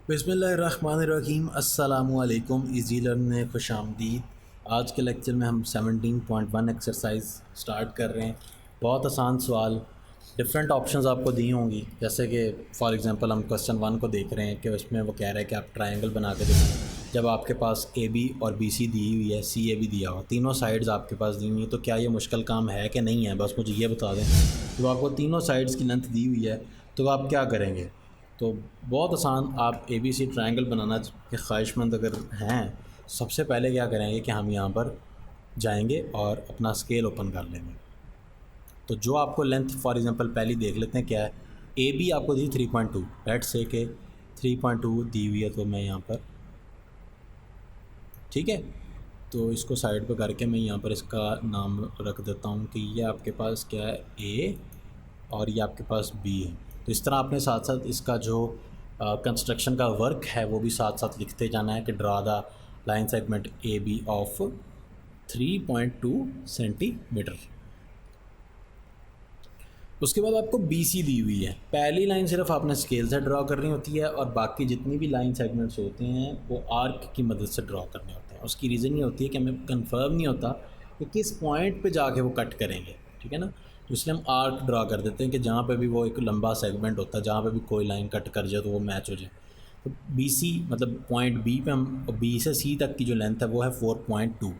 बिस्मिल्लाहिर्रहमानिर्रहीम अस्सलामुअलैकुम easy learn में खुश आमदीद। आज के लेक्चर में हम 17.1 एक्सरसाइज स्टार्ट कर रहे हैं। बहुत आसान सवाल, डिफरेंट ऑप्शंस आपको दी होंगी। जैसे कि फॉर एग्जांपल हम क्वेश्चन 1 को देख रहे हैं कि उसमें वो कह रहा है कि आप ट्रायंगल बना के देखें। जब आपके पास ए बी और बी सी दी हुई है, सी ए भी दिया हुआ, तीनों साइड्स आपके पास दी हुई हैं, तो क्या ये मुश्किल काम है कि नहीं है? बस मुझे ये बता दें। तो आपको तीनों साइड्स की लेंथ दी हुई है तो आप क्या करेंगे? तो बहुत आसान, आप ए बी सी ट्रायंगल बनाना के ख्वाहिशमंद अगर हैं, सबसे पहले क्या करेंगे कि हम यहाँ पर जाएंगे और अपना स्केल ओपन कर लेंगे। तो जो आपको लेंथ फॉर एग्जांपल पहली देख लेते हैं क्या है। ए बी आपको दी 3.2, लेट्स से के 3.2 दी हुई है, तो मैं यहाँ पर ठीक है, तो इसको साइड पर करके मैं यहाँ पर इसका नाम रख देता हूँ कि ये आपके पास क्या है, ए, और ये आपके पास बी है। तो इस तरह आपने साथ साथ इसका जो कंस्ट्रक्शन का वर्क है वो भी साथ साथ लिखते जाना है कि draw the line segment A B of 3.2 centimeter. उसके बाद आपको बी सी दी हुई है। पहली लाइन सिर्फ आपने स्केल से ड्रा करनी होती है और बाकी जितनी भी लाइन सेगमेंट्स होते हैं वो आर्क की मदद से ड्रा करने होते हैं। उसकी रीज़न ये होती है कि हमें कंफर्म नहीं होता कि किस पॉइंट पे जाके वो कट करेंगे, ठीक है ना। तो इसलिए हम आर्क ड्रा कर देते हैं कि जहाँ पे भी वो एक लंबा सेगमेंट होता है, जहाँ पे भी कोई लाइन कट कर जाए तो वो मैच हो जाए। तो बी सी मतलब पॉइंट बी पे हम, बी से सी तक की जो लेंथ है वो है 4.2।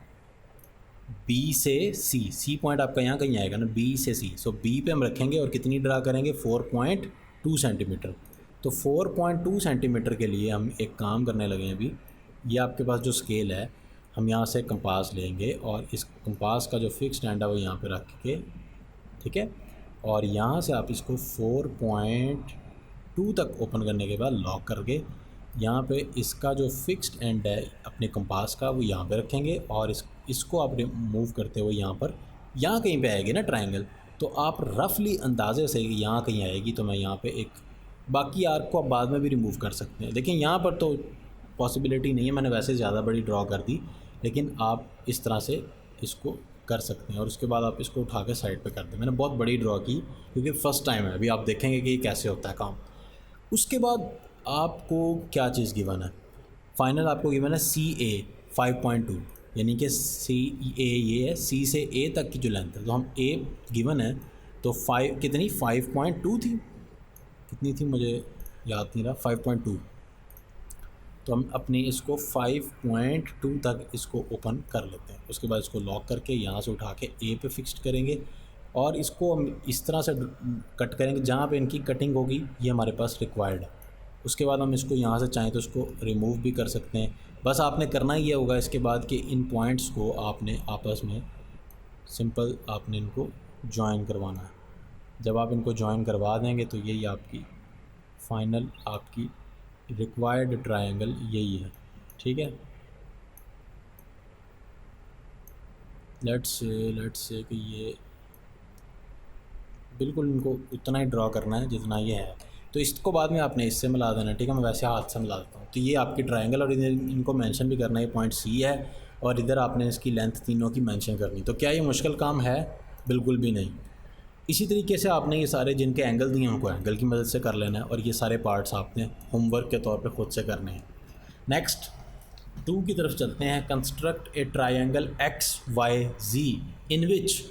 बी से सी, सी पॉइंट आपका यहाँ कहीं आएगा ना, बी से सी। सो बी पे हम रखेंगे और कितनी ड्रा करेंगे, 4.2 सेंटीमीटर। तो 4.2 सेंटीमीटर के लिए हम एक काम करने लगे हैं अभी। ये आपके पास जो स्केल है, हम यहाँ से कंपास लेंगे और इस कंपास का जो फिक्स स्टैंड है वो यहाँ पे रख के, ठीक है, और यहाँ से आप इसको 4.2 तक ओपन करने के बाद लॉक करके यहाँ पे इसका जो फिक्स्ड एंड है अपने कंपास का वो यहाँ पे रखेंगे और इसको आप मूव करते हुए यहाँ पर, यहाँ कहीं पे आएगी ना ट्रायंगल, तो आप रफली अंदाजे से यहाँ कहीं आएगी। तो मैं यहाँ पे एक, बाकी आर्क को आप बाद में भी रिमूव कर सकते हैं। देखिए यहाँ पर तो पॉसिबिलिटी नहीं है, मैंने वैसे ज़्यादा बड़ी ड्रॉ कर दी, लेकिन आप इस तरह से इसको कर सकते हैं और उसके बाद आप इसको उठा के साइड पे कर दें। मैंने बहुत बड़ी ड्रॉ की क्योंकि फ़र्स्ट टाइम है, अभी आप देखेंगे कि ये कैसे होता है काम। उसके बाद आपको क्या चीज़ गिवन है, फाइनल आपको गिवन है सी ए 5.2, यानी कि सी ए ये है, सी से ए तक की जो लेंथ है। तो हम ए गिवन है तो 5 कितनी, 5.2 थी, कितनी थी मुझे याद नहीं रहा, 5.2। तो हम अपनी इसको 5.2 तक इसको ओपन कर लेते हैं। उसके बाद इसको लॉक करके यहाँ से उठा के ए पे फिक्स्ड करेंगे और इसको हम इस तरह से कट करेंगे जहाँ पे इनकी कटिंग होगी ये हमारे पास रिक्वायर्ड है। उसके बाद हम इसको यहाँ से चाहें तो इसको रिमूव भी कर सकते हैं। बस आपने करना ये होगा इसके बाद कि इन पॉइंट्स को आपने आपस में सिंपल आपने इनको जॉइन करवाना है। जब आप इनको जॉइन करवा देंगे तो यही आपकी फाइनल आपकी रिक्वायर्ड ट्रायंगल यही है, ठीक है। लेट्स से कि ये बिल्कुल इनको उतना ही ड्रॉ करना है जितना ये है, तो इसको बाद में आपने इससे मिला देना, ठीक है। मैं वैसे हाथ से मिला देता हूँ। तो ये आपकी ट्रायंगल, और इधर इनको मेंशन भी करना है, ये पॉइंट सी है और इधर आपने इसकी लेंथ तीनों की मेंशन करनी। तो क्या ये मुश्किल काम है? बिल्कुल भी नहीं। इसी तरीके से आपने ये सारे जिनके एंगल दिए हैं उनको एंगल की मदद से कर लेना है और ये सारे पार्ट्स आपने होमवर्क के तौर पे खुद से करने हैं। नेक्स्ट 2 की तरफ चलते हैं। Construct a triangle x y z in which,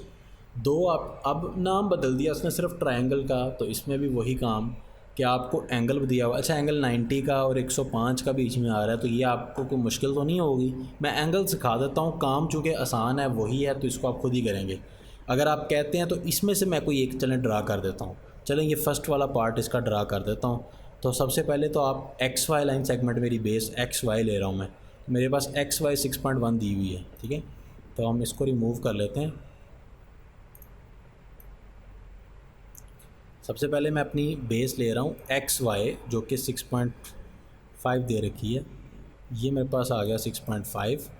दो आप अब नाम बदल दिया उसने सिर्फ ट्रायंगल का, तो इसमें भी वही काम कि आपको एंगल दिया हुआ। अच्छा, एंगल 90 का और 105 का बीच में आ रहा है, तो ये आपको कोई मुश्किल तो नहीं होगी। मैं एंगल सिखा देता हूँ, काम चूँकि आसान है वही है तो इसको आप खुद ही करेंगे। अगर आप कहते हैं तो इसमें से मैं कोई एक चलें ड्रा कर देता हूँ। चलें ये फर्स्ट वाला पार्ट इसका ड्रा कर देता हूँ। तो सबसे पहले तो आप एक्स वाई लाइन सेगमेंट, मेरी बेस एक्स वाई ले रहा हूँ मैं, मेरे पास एक्स वाई 6.1 दी हुई है, ठीक है। तो हम इसको रिमूव कर लेते हैं। सबसे पहले मैं अपनी बेस ले रहा हूँ एक्स वाई जो कि 6.5 दे रखी है, ये मेरे पास आ गया 6.5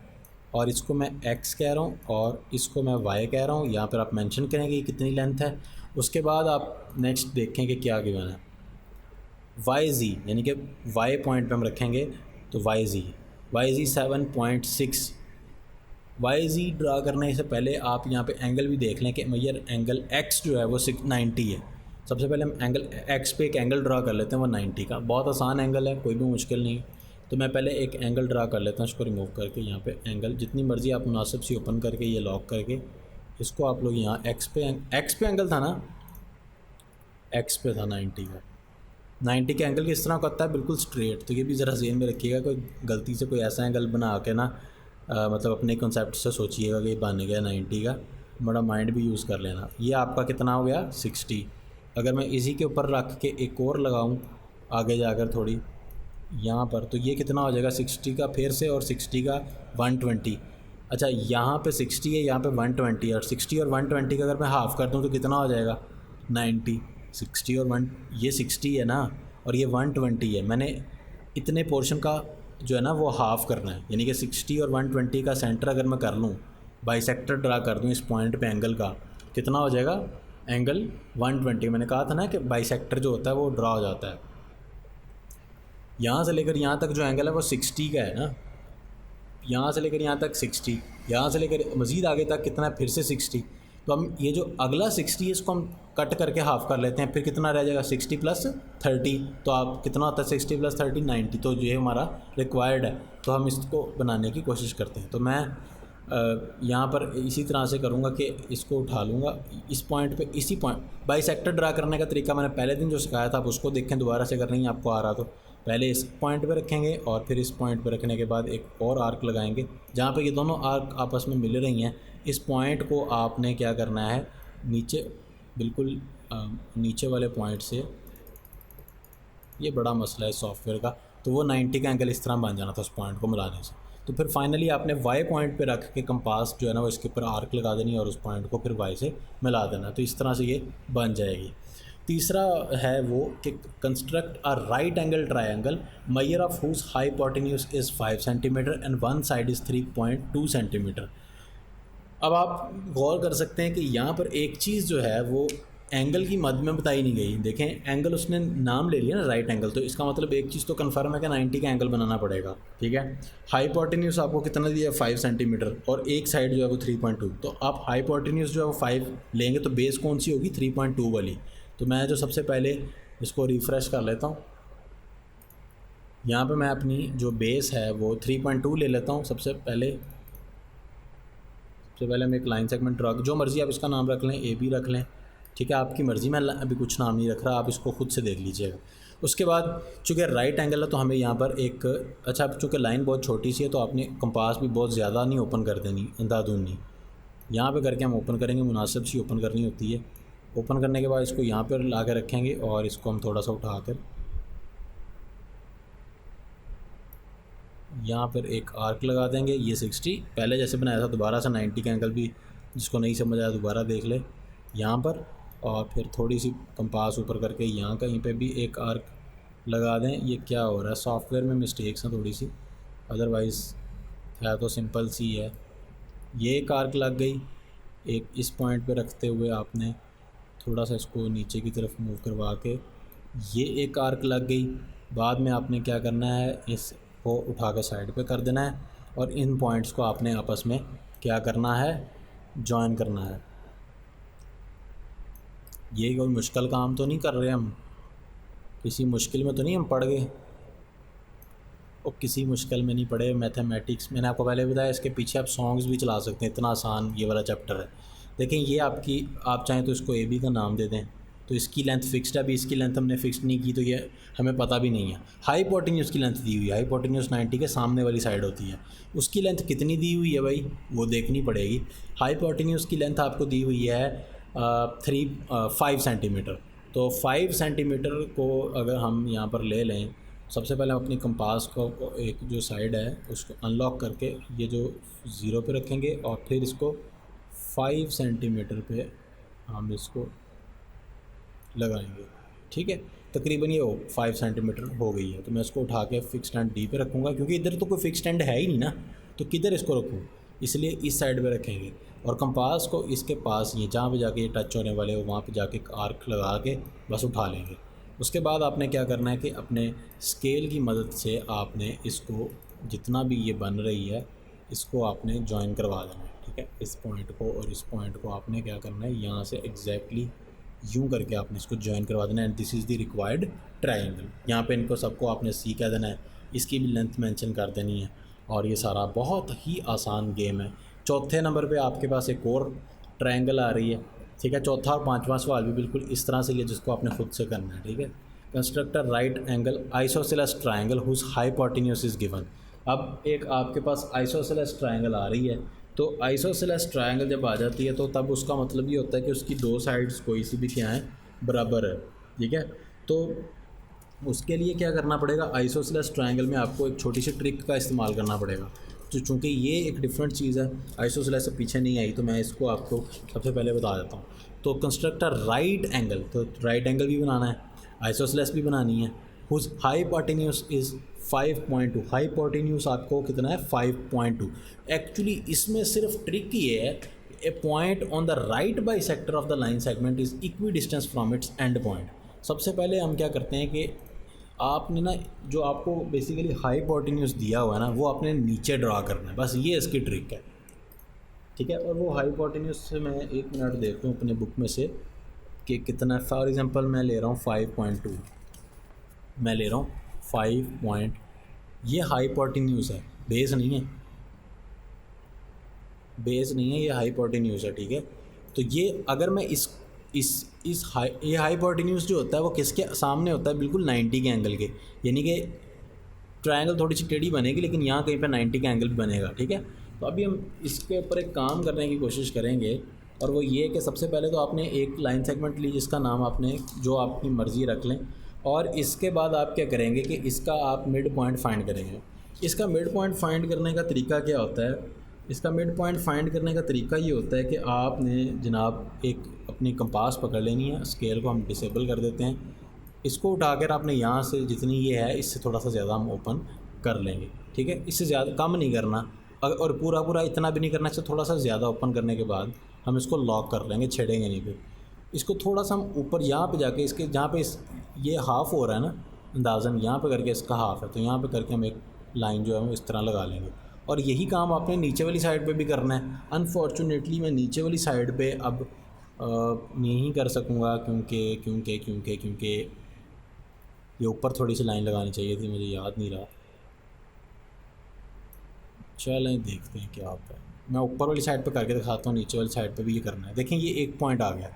और इसको मैं x कह रहा हूँ और इसको मैं y कह रहा हूँ। यहाँ पर आप मेंशन करेंगे कि कितनी लेंथ है। उसके बाद आप नेक्स्ट देखें कि क्या गिवन है, वाई जी, यानी कि y पॉइंट पे हम रखेंगे तो वाई जी 7.6। वाई जी ड्रा करने से पहले आप यहाँ पे एंगल भी देख लें कि मैयर एंगल x जो है वो 90 है, सबसे पहले हम एंगल एक्स पे एक एंगल ड्रा कर लेते हैं 190 का। बहुत आसान एंगल है, कोई भी मुश्किल नहीं। तो मैं पहले एक एंगल ड्रा कर लेता हूँ, इसको रिमूव करके यहाँ पे एंगल जितनी मर्ज़ी आप मुनासिब सी ओपन करके ये लॉक करके इसको आप लोग यहाँ एक्स पे एंगल था ना, एक्स पे था 90 का। 90 के एंगल किस तरह करता है, बिल्कुल स्ट्रेट। तो ये भी ज़रा ज़हन में रखिएगा, कोई गलती से कोई ऐसा एंगल बना के ना मतलब अपने कॉन्सेप्ट से सोचिएगा कि बन गया 90 का, बड़ा माइंड भी यूज़ कर लेना। ये आपका कितना हो गया 60। अगर मैं इसी के ऊपर रख के एक और लगाऊं आगे जाकर थोड़ी यहाँ पर, तो ये कितना हो जाएगा 60 का फिर से, और 60 का 120। अच्छा यहाँ पे 60 है, यहाँ पे 120 है, और 60 और 120 का अगर मैं हाफ़ कर दूँ तो कितना हो जाएगा 90। 60 और 1, ये 60 है ना, और ये 120 है। मैंने इतने पोर्शन का जो है ना वो हाफ़ करना है, यानी कि 60 और 120 का सेंटर अगर मैं कर लूँ, बाइसेक्टर ड्रा कर दूँ इस पॉइंट पे एंगल का, कितना हो जाएगा एंगल 120। मैंने कहा था ना कि बाइसेक्टर जो होता है वो ड्रा हो जाता है। यहाँ से लेकर यहाँ तक जो एंगल है वो 60 का है ना, यहाँ से लेकर यहाँ तक 60, यहाँ से लेकर मज़ीद आगे तक कितना है फिर से 60। तो हम ये जो अगला 60 है इसको हम कट करके हाफ़ कर लेते हैं, फिर कितना रह जाएगा 60 + 30। तो आप कितना होता है 60 + 30 90। तो ये हमारा रिक्वायर्ड है, तो हम इसको बनाने की कोशिश करते हैं। तो मैं यहाँ पर इसी तरह से करूँगा कि इसको उठा लूँगा इस पॉइंट पे, इसी पॉइंट बाइसेक्टर ड्रा करने का तरीका मैंने पहले दिन जो सिखाया था, आप उसको देखें दोबारा से, अगर नहीं आपको आ रहा तो पहले इस पॉइंट पे रखेंगे और फिर इस पॉइंट पे रखने के बाद एक और आर्क लगाएंगे जहाँ पे ये दोनों आर्क आपस में मिल रही हैं। इस पॉइंट को आपने क्या करना है, नीचे बिल्कुल नीचे वाले पॉइंट से, ये बड़ा मसला है सॉफ्टवेयर का, तो वो 90 का एंगल इस तरह बन जाना था उस पॉइंट को मिलाने से। तो फिर फाइनली आपने वाई पॉइंट पे रख के कंपास जो है ना वो इसके ऊपर आर्क लगा देनी है और उस पॉइंट को फिर वाई से मिला देना, तो इस तरह से ये बन जाएगी। तीसरा है वो कि construct a right angle triangle measure of whose hypotenuse is 5 centimeter and one side is 3.2 centimeter. अब आप गौर कर सकते हैं कि यहाँ पर एक चीज़ जो है वो एंगल की मद में बताई नहीं गई। देखें एंगल उसने नाम ले लिया ना राइट एंगल, तो इसका मतलब एक चीज़ तो कन्फर्म है कि 90 का एंगल बनाना पड़ेगा, ठीक है। हाइपोटेन्यूज आपको कितना दिया है 5 सेंटीमीटर, और एक साइड जो है वो 3.2। तो आप हाइपोटेन्यूज जो है वो 5 लेंगे तो बेस कौन सी होगी 3.2 वाली। तो मैं जो सबसे पहले इसको रिफ़्रेश कर लेता हूँ, यहाँ पे मैं अपनी जो बेस है वो 3.2 ले लेता हूँ। सबसे पहले हम एक लाइन सेगमेंट ड्रा, जो मर्ज़ी आप इसका नाम रख लें, ए बी रख लें, ठीक है, आपकी मर्ज़ी। मैं अभी कुछ नाम नहीं रख रहा, आप इसको खुद से देख लीजिएगा। उसके बाद चूँकि राइट एंगल है तो हमें यहाँ पर एक, अच्छा चूँकि लाइन बहुत छोटी सी है तो आपने कंपास भी बहुत ज़्यादा नहीं ओपन कर देनी, अंधाधुंधी यहाँ पे करके हम ओपन करेंगे, मुनासिब सी ओपन करनी होती है। ओपन करने के बाद इसको यहाँ पर ला कर रखेंगे और इसको हम थोड़ा सा उठा कर यहाँ पर एक आर्क लगा देंगे। ये 60 पहले जैसे बनाया था, दोबारा से 90 का एंगल भी जिसको नहीं समझ आया दोबारा देख ले यहाँ पर, और फिर थोड़ी सी कंपास ऊपर करके यहाँ कहीं पे भी एक आर्क लगा दें। ये क्या हो रहा है, सॉफ्टवेयर में मिस्टेक्स हैं थोड़ी सी, अदरवाइज़ है तो सिंपल सी है। ये एक आर्क लग गई, एक इस पॉइंट पे रखते हुए आपने थोड़ा सा इसको नीचे की तरफ मूव करवा के ये एक आर्क लग गई। बाद में आपने क्या करना है, इसको उठा के साइड पे कर देना है और इन पॉइंट्स को आपने आपस में क्या करना है, जॉइन करना है। ये कोई मुश्किल काम तो नहीं कर रहे हम, किसी मुश्किल में तो नहीं हम पड़ गए। और किसी मुश्किल में नहीं पड़े। मैथमेटिक्स मैंने आपको पहले बताया, इसके पीछे आप सॉन्ग्स भी चला सकते हैं, इतना आसान ये वाला चैप्टर है। देखें ये आपकी, आप चाहें तो इसको ए बी का नाम दे दें, तो इसकी लेंथ फिक्स्ड है। अभी इसकी लेंथ हमने फिक्स्ड नहीं की तो ये हमें पता भी नहीं है। हाइपोटेन्यूज की लेंथ दी हुई है, हाइपोटेन्यूज 90 के सामने वाली साइड होती है, उसकी लेंथ कितनी दी हुई है भाई वो देखनी पड़ेगी। हाइपोटेन्यूज की लेंथ आपको दी हुई है 5 सेंटीमीटर। तो 5 सेंटीमीटर को अगर हम यहाँ पर ले लें, सबसे पहले हम अपनी कंपास को एक जो साइड है उसको अनलॉक करके ये जो 0 पे रखेंगे और फिर इसको 5 सेंटीमीटर पे हम इसको लगाएंगे, ठीक है। तकरीबन ये 5 सेंटीमीटर हो गई है। तो मैं इसको उठा के फिक्स स्टैंड डी पे रखूँगा, क्योंकि इधर तो कोई फिक्स स्टैंड है ही नहीं ना, तो किधर इसको रखूँ, इसलिए इस साइड पे रखेंगे। और कंपास को इसके पास ये जहाँ पे जाके ये टच होने वाले हो वहाँ पे जाके एक आर्क लगा के बस उठा लेंगे। उसके बाद आपने क्या करना है कि अपने स्केल की मदद से आपने इसको जितना भी ये बन रही है इसको आपने जॉइन करवा देना है, ठीक है। इस पॉइंट को और इस पॉइंट को आपने क्या करना है, यहाँ से एग्जैक्टली यूँ करके आपने इसको ज्वाइन करवा देना and this is the required triangle. यहाँ पे इनको सबको आपने सी कह देना है, इसकी भी लेंथ मेंशन कर देनी है और ये सारा बहुत ही आसान गेम है। चौथे नंबर पे आपके पास एक और ट्रायंगल आ रही है, ठीक है। चौथा और पांचवा सवाल भी बिल्कुल इस तरह से ही है जिसको आपने खुद से करना है, ठीक है। Construct a right angle isosceles triangle whose hypotenuse is given. अब एक आपके पास आइसोसेलेस ट्रायंगल आ रही है, तो आइसोसेलेस ट्रायंगल जब आ जाती है तो तब उसका मतलब ये होता है कि उसकी दो साइड्स कोई सी भी क्या है, बराबर है, ठीक है। तो उसके लिए क्या करना पड़ेगा, आइसोसेलेस ट्रायंगल में आपको एक छोटी सी ट्रिक का इस्तेमाल करना पड़ेगा। तो चूँकि ये एक डिफरेंट चीज़ है, आइसोसेलेस से पीछे नहीं आई, तो मैं इसको आपको सबसे पहले बता देता हूँ। तो कंस्ट्रक्ट अ राइट एंगल, तो राइट एंगल भी बनाना है, आइसोसेलेस भी बनानी है, हुज हाइपोटेन्यूज इज़ 5.2। हाइपोटेन्यूज आपको कितना है, 5.2। एक्चुअली इसमें सिर्फ ट्रिक ये है, a point on the right bisector of the line segment is equidistant from its end point. सबसे पहले हम क्या करते हैं कि आपने ना जो आपको बेसिकली हाइपोटेन्यूज दिया हुआ है ना, वो आपने नीचे ड्रा करना है, बस ये इसकी ट्रिक है, ठीक है। और वो हाइपोटेन्यूज से मैं 1 मिनट देखता हूँ अपने बुक में से कि कितना। फॉर एग्जांपल मैं ले रहा हूँ 5.2, मैं ले रहा हूँ 5 पॉइंट, ये हाइपोटेन्यूज है, बेस नहीं है, बेस नहीं है, ये हाइपोटेन्यूज है, ठीक है। तो ये अगर मैं ये हाइपोटेन्यूज जो होता है वो किसके सामने होता है, बिल्कुल 90 के एंगल के, यानी कि ट्रायंगल थोड़ी सी टेढ़ी बनेगी लेकिन यहाँ कहीं पे 90 का एंगल भी बनेगा, ठीक है। तो अभी हम इसके ऊपर एक काम करने की कोशिश करेंगे, और वो ये कि सबसे पहले तो आपने एक लाइन सेगमेंट ली जिसका नाम आपने जो आपकी मर्ज़ी रख लें, और इसके बाद आप क्या करेंगे कि इसका आप मिड पॉइंट फाइंड करेंगे। इसका मिड पॉइंट फाइंड करने का तरीका क्या होता है, इसका मिड पॉइंट फाइंड करने का तरीका ये होता है कि आपने जनाब एक अपनी कंपास पकड़ लेनी है, स्केल को हम डिसेबल कर देते हैं, इसको उठाकर आपने यहाँ से जितनी ये है इससे थोड़ा सा ज़्यादा हम ओपन कर लेंगे, ठीक है। इससे ज़्यादा कम नहीं करना, और पूरा पूरा इतना भी नहीं करना, इससे थोड़ा सा ज़्यादा ओपन करने के बाद हम इसको लॉक कर लेंगे, छेड़ेंगे नहीं फिर। इसको थोड़ा सा हम ऊपर यहाँ पे जाके इसके जहाँ पे ये हाफ़ हो रहा है ना अंदाज़न, यहाँ पे करके इसका हाफ़ है, तो यहाँ पे करके हम एक लाइन जो है वो इस तरह लगा लेंगे। और यही काम आपने नीचे वाली साइड पे भी करना है। अनफॉर्चुनेटली मैं नीचे वाली साइड पे अब नहीं कर सकूँगा क्योंकि ये ऊपर थोड़ी सी लाइन लगानी चाहिए थी, मुझे याद नहीं रहा। चलें देखते हैं क्या होता है। मैं ऊपर वाली साइड पे करके दिखाता हूँ, नीचे वाली साइड पे भी ये करना है। देखें ये एक पॉइंट आ गया।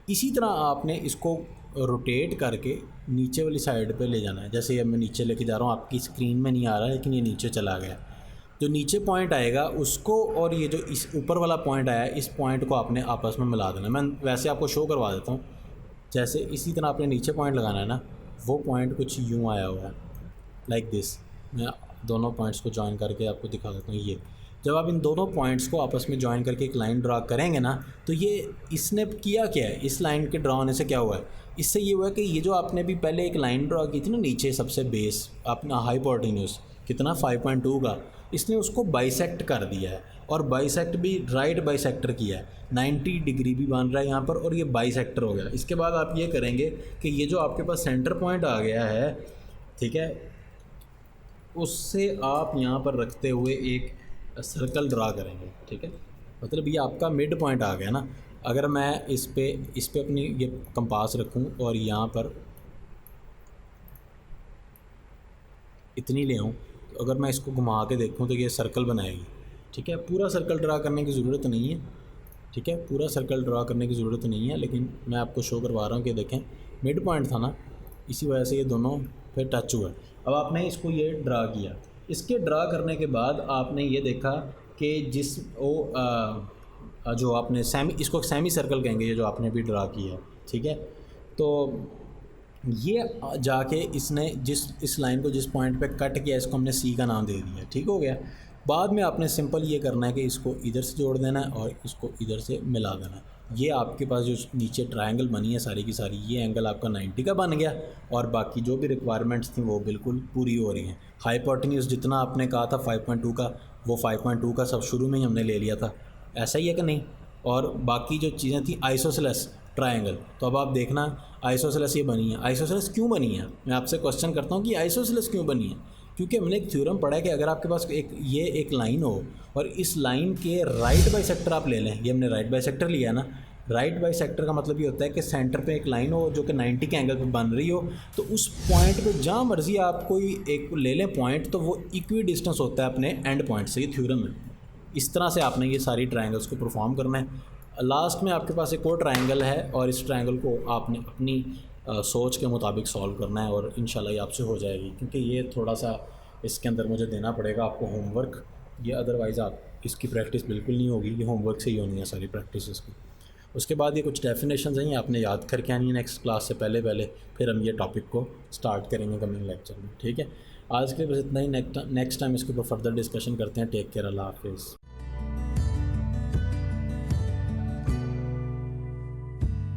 इसी तरह आपने इसको रोटेट करके नीचे वाली साइड पे ले जाना है। जैसे अब मैं नीचे लेके जा रहा हूँ, आपकी स्क्रीन में नहीं आ रहा है लेकिन ये नीचे चला गया। जो नीचे पॉइंट आएगा उसको और ये जो इस ऊपर वाला पॉइंट आया, इस पॉइंट को आपने आपस में मिला देना। मैं वैसे आपको शो करवा देता हूँ। जैसे इसी तरह आपने नीचे पॉइंट लगाना है ना, वो पॉइंट कुछ यूँ आया हुआ है लाइक दिस। मैं दोनों पॉइंट्स को ज्वाइन करके आपको दिखा देता हूँ। ये जब आप इन दोनों पॉइंट्स को आपस में ज्वाइन करके एक लाइन ड्रा करेंगे ना, तो ये इसने किया क्या है, इस लाइन के ड्रा होने से क्या हुआ है, इससे ये हुआ है कि ये जो आपने भी पहले एक लाइन ड्रा की थी ना नीचे सबसे बेस अपना हाइपोटेन्यूज कितना 5.2 का, इसने उसको बाइसेक्ट कर दिया है। और बाइसेक्ट भी राइट बाइसेक्टर किया है, 90 डिग्री भी बन रहा है यहाँ पर, और ये बाइसेक्टर हो गया। इसके बाद आप ये करेंगे कि ये जो आपके पास सेंटर पॉइंट आ गया है, ठीक है, उससे आप यहाँ पर रखते हुए एक सर्कल ड्रा करेंगे, ठीक है। मतलब ये आपका मिड पॉइंट आ गया ना। अगर मैं इस पे अपनी ये कंपास रखूँ और यहाँ पर इतनी ले आऊँ, तो अगर मैं इसको घुमा के देखूँ तो ये सर्कल बनाएगी, ठीक है। पूरा सर्कल ड्रा करने की ज़रूरत नहीं है, ठीक है, पूरा सर्कल ड्रा करने की ज़रूरत नहीं है, लेकिन मैं आपको शो करवा रहा हूँ कि देखें मिड पॉइंट था ना, इसी वजह से ये दोनों फिर टच हुआ। अब आपने इसको ये ड्रा किया, इसके ड्रा करने के बाद आपने ये देखा कि जिस वो जो आपने इसको सेमी सर्कल कहेंगे, ये जो आपने भी ड्रा किया, ठीक है। तो ये जाके इसने इस लाइन को जिस पॉइंट पे कट किया, इसको हमने सी का नाम दे दिया, ठीक हो गया। बाद में आपने सिंपल ये करना है कि इसको इधर से जोड़ देना है और इसको इधर से मिला देना है। ये आपके पास जो नीचे ट्रायंगल बनी है सारी की सारी, ये एंगल आपका 90 का बन गया, और बाकी जो भी रिक्वायरमेंट्स थी वो बिल्कुल पूरी हो रही हैं। हाइपोटेन्यूज जितना आपने कहा था 5.2 का, वो 5.2 का सब शुरू में ही हमने ले लिया था, ऐसा ही है कि नहीं। और बाकी जो चीज़ें थी आइसोसेलेस ट्रायंगल, तो अब आप देखना आइसोसेलेस ये बनी है। आइसोसेलेस क्यों बनी है, मैं आपसे क्वेश्चन करता हूँ कि आइसोसेलेस क्यों बनी है। क्योंकि हमने एक थ्योरम पढ़ा है कि अगर आपके पास एक लाइन हो और इस लाइन के राइट बाइसेक्टर आप ले लें, ये हमने राइट बाइसेक्टर लिया है ना, राइट बाई सेक्टर का मतलब ये होता है कि सेंटर पे एक लाइन हो जो कि 90 के एंगल पे बन रही हो, तो उस पॉइंट पे जहाँ मर्जी आप कोई एक ले लें पॉइंट, तो वो इक्वी डिस्टेंस होता है अपने एंड पॉइंट से। ये थ्योरम है। इस तरह से आपने ये सारी ट्रायंगल्स को परफॉर्म करना है। लास्ट में आपके पास एक और ट्रायंगल है और इस ट्रायंगल को आपने अपनी सोच के मुताबिक सॉल्व करना है और इंशाल्लाह ये आपसे हो जाएगी। क्योंकि ये थोड़ा सा इसके अंदर मुझे देना पड़ेगा आपको होमवर्क, ये अदरवाइज़ आप इसकी प्रैक्टिस बिल्कुल नहीं होगी। ये होमवर्क से ही होनी है सारी प्रैक्टिस इसकी। उसके बाद ये कुछ डेफिनेशंस हैं, ये आपने याद करके आनी है नेक्स्ट क्लास से पहले पहले, फिर हम ये टॉपिक को स्टार्ट करेंगे कमिंग लेक्चर में। ठीक है, आज के लिए बस इतना ही। नेक्स्ट टाइम इसके ऊपर फर्दर डिस्कशन करते हैं। टेक केयर, अल्लाह हाफिज़।